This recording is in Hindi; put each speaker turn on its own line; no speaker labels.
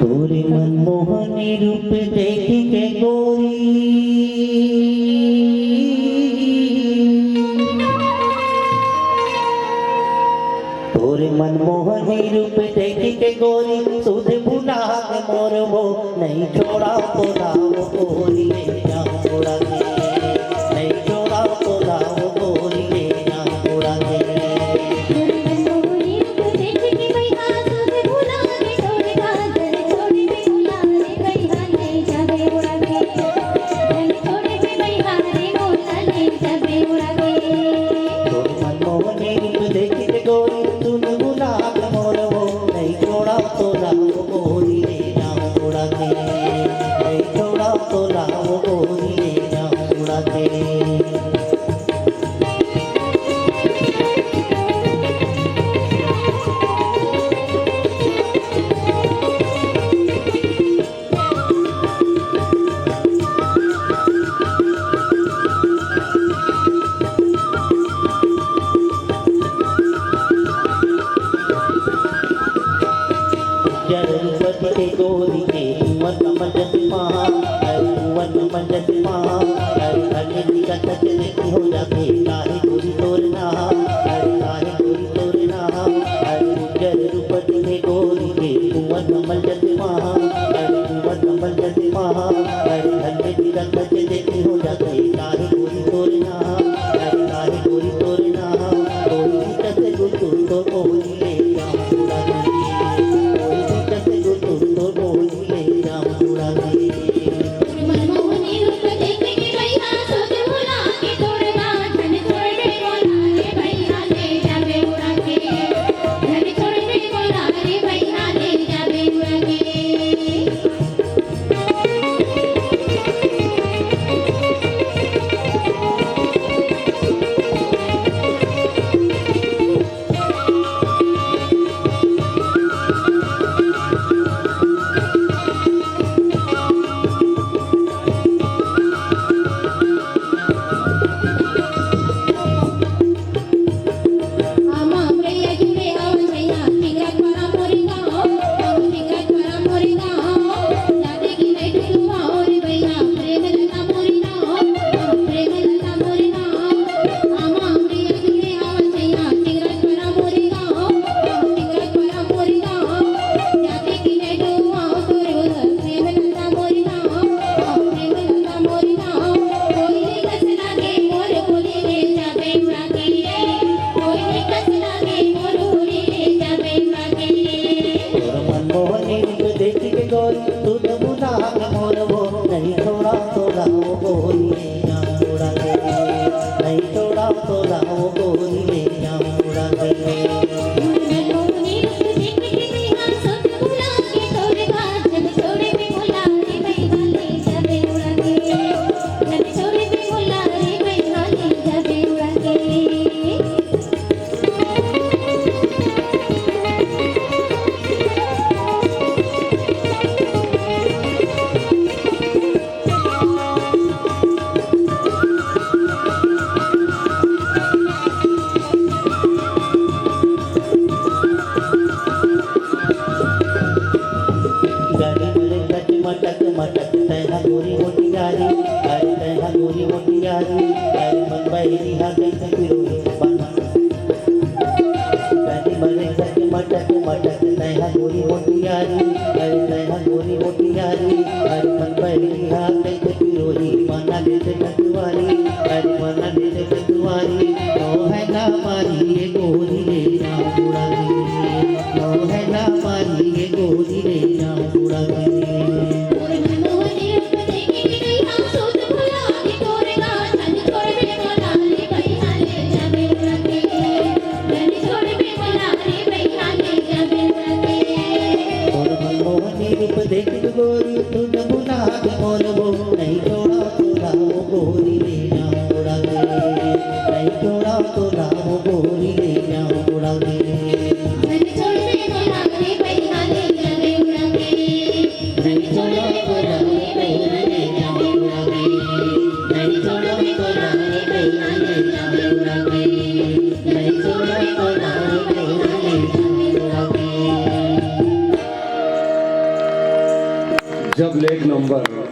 तोरे मनमोहनी रूप देख के गोरी तोरे मनमोहनी रूप देख के गोरी सुध भुला के मोर वो नहीं छोड़ा तो राव गोरी ले जाऊं उड़ा के नहीं छोड़ा तो राव गोरी ले जाऊं उड़ा के के गोरी के कुंवर कमल जसमा कुंवर कमल जसमा हरे दिया तक देखी हो जाते काहे गोरी तोरना काहे गोरी तोरना उज्जर रूपत के गोरी के कुंवर कमल जसमा कुंवर कमल जसमा हरे दिया तक देखी हो जाते काहे गोरी तोरना काहे गोरी तोरना गोरी तक गुटू तो गोरी ले
Thank you. जब लेग नंबर